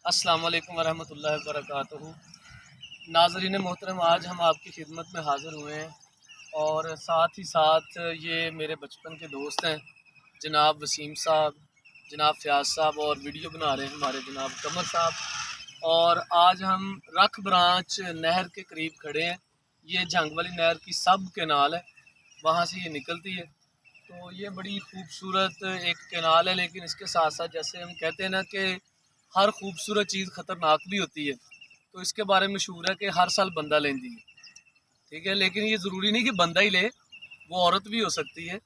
अस्सलाम वालेकुम वरहमतुल्लाहि वबरकातुहू। नाज़रीन मोहतरम, आज हम आपकी खिदमत में हाज़िर हुए हैं और साथ ही साथ ये मेरे बचपन के दोस्त हैं जनाब वसीम साहब, जनाब फ़याज़ साहब, और वीडियो बना रहे हैं हमारे जनाब कमर साहब। और आज हम रख ब्रांच नहर के करीब खड़े हैं। ये जंग वाली नहर की सब कैनाल है, वहाँ से ये निकलती है। तो ये बड़ी खूबसूरत एक कैनाल है, लेकिन इसके साथ साथ जैसे हम कहते हैं ना कि हर खूबसूरत चीज़ ख़तरनाक भी होती है। तो इसके बारे में मशहूर है कि हर साल बंदा लेंदी है, ठीक है। लेकिन ये ज़रूरी नहीं कि बंदा ही ले, वो औरत भी हो सकती है।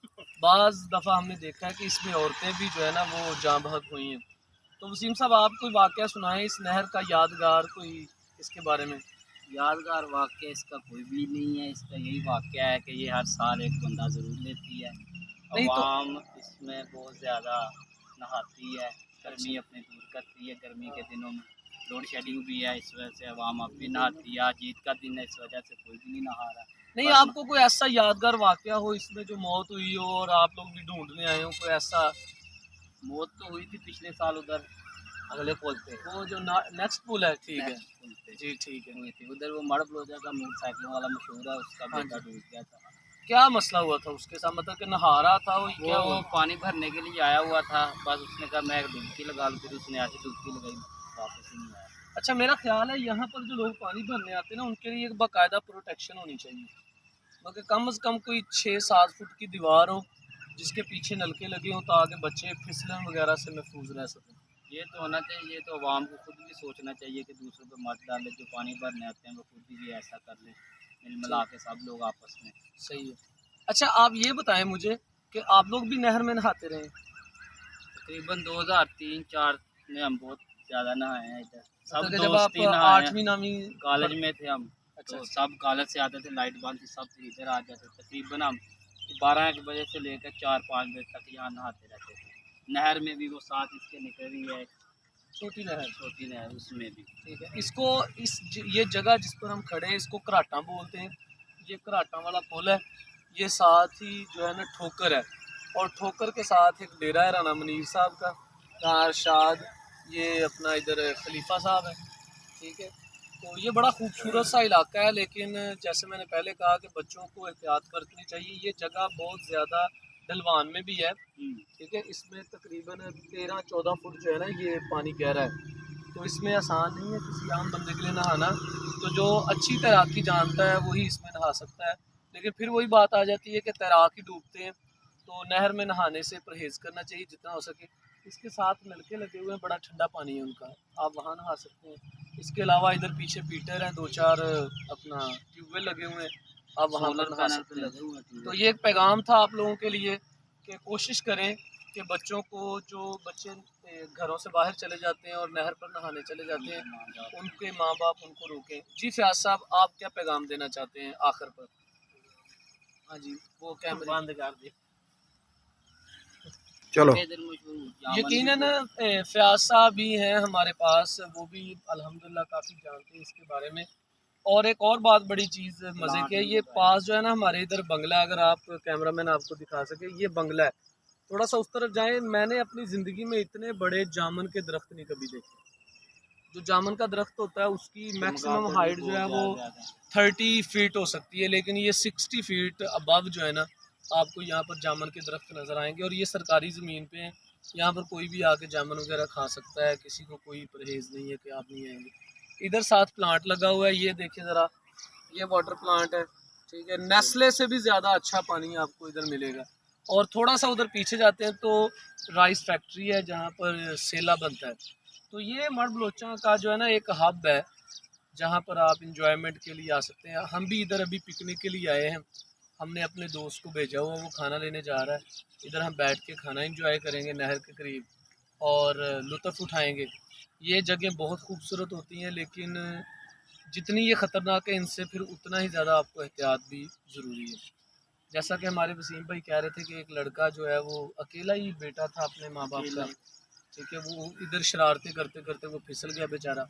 बाज़ दफ़ा हमने देखा है कि इसमें औरतें भी जो है ना वो जाँ बहक हुई हैं। तो वसीम साहब, आप कोई वाक़या सुनाएं इस नहर का यादगार, कोई इसके बारे में। यादगार वाक़या इसका कोई भी नहीं है। इसका यही वाक़या है कि ये हर साल एक बंदा ज़रूर लेती है। नहीं तो अवाम इसमें बहुत ज़्यादा नहाती है, अच्छा, गर्मी अपनी दूर करती है। गर्मी के दिनों में लोड शेडिंग भी है, इस वजह से अवाम अब भी नहाती है। आज ईद का दिन है, इस वजह से कोई भी नहीं नहा रहा। नहीं बस आपको कोई ऐसा यादगार वाक़या हो इसमें जो मौत हुई हो और आप लोग भी ढूँढने आए हो, कोई ऐसा। मौत तो हुई थी पिछले साल उधर अगले पुल पे, वो जो नेक्स्ट पुल है, ठीक है। नेक्स्ट पुल पे जी, ठीक है। हुई थी। उधर वो मड़ ब्लोजा का मोटरसाइकिलों वाला मशहूर है, उसका हाँ बेटा जी। डूब गया था। क्या मसला हुआ था उसके साथ, मतलब कि नहा रहा था वो, क्या वो हुआ? पानी भरने के लिए आया हुआ था, बस उसने कहा मैं एक डुबकी लगा लूँ, फिर उसने ऐसी डुबकी लगाई, वापस ही नहीं आया। अच्छा, मेरा ख्याल है यहाँ पर जो लोग पानी भरने आते हैं ना, उनके लिए एक बाकायदा प्रोटेक्शन होनी चाहिए। मगर कम से कम कोई 6-7 फुट की दीवार हो जिसके पीछे नलके लगे हों, ताकि बच्चे फिसलन वगैरह से महफूज रह सकें। ये तो होना चाहिए, ये तो आवाम को खुद भी सोचना चाहिए कि दूसरों पे मत डाले। जो पानी भरने आते हैं वो खुद भी ऐसा कर ले, मिल मिला ठीक, के सब लोग आपस में। सही है। अच्छा, आप ये बताएं मुझे कि आप लोग भी नहर में नहाते रहे। तकरीबन 2003-4 में हम बहुत ज़्यादा नहाए हैं इधर, मतलब सब कि जब दोस्त आप ही नहाए हैं। 8वीं 9वीं कॉलेज पढ़। में थे हम, अच्छा तो अच्छा। सब कॉलेज से आते थे, लाइट बंद थी, सब इधर आ जाते थे। तकरीबन हम 12 बजे से लेकर 4-5 बजे तक यहाँ नहाते रहते थे। नहर में भी वो साथ इसके निकल रही है, छोटी नहर। छोटी नहर, उसमें भी। ठीक है। इसको ये जगह जिस पर हम खड़े हैं इसको कराटा बोलते हैं। ये कराटा वाला पुल है। ये साथ ही जो है ना ठोकर है, और ठोकर के साथ एक डेरा है राना मुनीर साहब का, जहाँ अरशाद ये अपना इधर खलीफा साहब है, ठीक है। तो ये बड़ा खूबसूरत सा इलाका है, लेकिन जैसे मैंने पहले कहा कि बच्चों को एहतियात बरतनी चाहिए। ये जगह बहुत ज़्यादा ढलवान में भी है, ठीक है। इसमें तकरीबन 13-14 फुट जो है ना ये पानी गहरा है। तो इसमें आसान नहीं है किसी आम बंदे के लिए नहाना। तो जो अच्छी तैराकी जानता है वही इसमें नहा सकता है। लेकिन फिर वही बात आ जाती है कि तैराक ही डूबते हैं, तो नहर में नहाने से परहेज़ करना चाहिए जितना हो सके। इसके साथ नलके लगे हुए हैं, बड़ा ठंडा पानी है उनका, आप वहाँ नहा सकते हैं। इसके अलावा इधर पीछे पीटर हैं, 2-4 अपना ट्यूबवेल लगे हुए हैं, आप वहाँ पर सोलर नहा पैनल पे सकते हैं। लगे हुए तो हैं। ये एक पैगाम था आप लोगों के लिए कि कोशिश करें कि बच्चों को, जो बच्चे घरों से बाहर चले जाते हैं और नहर पर नहाने चले जाते हैं, उनके माँ बाप उनको रोकें। जी फयाज साहब, आप क्या पैगाम देना चाहते हैं आखिर पर? हाँ जी, वो कैमरे बंद कर दे। चलो। इधर मशहूर जामन भी यकीनन बहुत। फ़याज़ साहब भी हैं हमारे पास, वो भी अल्हम्दुलिल्लाह काफ़ी जानते हैं इसके बारे में। और एक और बात बड़ी चीज़ मज़े प्लांट की है, भी ये लगाए पास हैं। जो है ना हमारे इधर बंगला है, अगर आप कैमरामैन आपको दिखा सके, ये बंगला है। थोड़ा सा उस तरफ जाएँ, मैंने अपनी ज़िंदगी में इतने बड़े जामुन के दरख्त नहीं कभी देखे। जो जामुन का दरख्त होता है उसकी मैक्सिमम चमगादड़ भी हाइट जो बहुत है वो ज़्यादा है। 30 फीट हो सकती है, लेकिन ये 60 फीट अबव जो है ना आपको यहाँ पर जामुन के दरख्त नज़र आएंगे। और ये सरकारी ज़मीन पे हैं, यहाँ पर कोई भी आके जामुन वगैरह खा सकता है, किसी को कोई परहेज़ नहीं है कि आप नहीं आएंगे। इधर साथ प्लांट लगा हुआ है, ये देखिए ज़रा, ये वाटर प्लांट है, ठीक है। नेस्ले से भी ज़्यादा अच्छा पानी आपको इधर मिलेगा। और थोड़ा सा उधर पीछे जाते हैं तो राइस फैक्ट्री है जहाँ पर सेला बनता है। तो ये मड़ बलोचा का जो है ना एक हब है, जहाँ पर आप इंजॉयमेंट के लिए आ सकते हैं। हम भी इधर अभी पिकनिक के लिए आए हैं, हमने अपने दोस्त को भेजा हुआ, वो खाना लेने जा रहा है। इधर हम बैठ के खाना इंजॉय करेंगे नहर के करीब, और लुत्फ़ उठाएंगे। ये जगह बहुत खूबसूरत होती हैं, लेकिन जितनी ये ख़तरनाक है इनसे फिर उतना ही ज़्यादा आपको एहतियात भी ज़रूरी है। जैसा कि हमारे वसीम भाई कह रहे थे कि एक लड़का जो है वो अकेला ही बेटा था अपने माँ बाप का, ठीक है। वो इधर शरारतें करते करते वो फिसल गया बेचारा,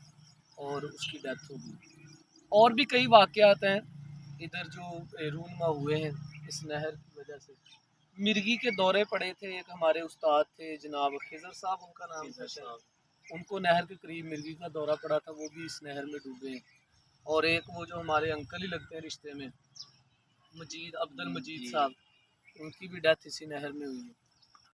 और उसकी डेथ हो गई। और भी कई वाक़यात हैं इधर जो रूनमा हुए हैं इस नहर की वजह से। मिर्गी के दौरे पड़े थे, एक हमारे उस्ताद थे जनाब खिज़र साहब, उनका नाम था शायद, उनको नहर के करीब मिर्गी का दौरा पड़ा था, वो भी इस नहर में डूबे हैं। और एक वो जो हमारे अंकल ही लगते हैं रिश्ते में, अब्दुल मजीद जी। साहब, उनकी भी डेथ इसी नहर में हुई है।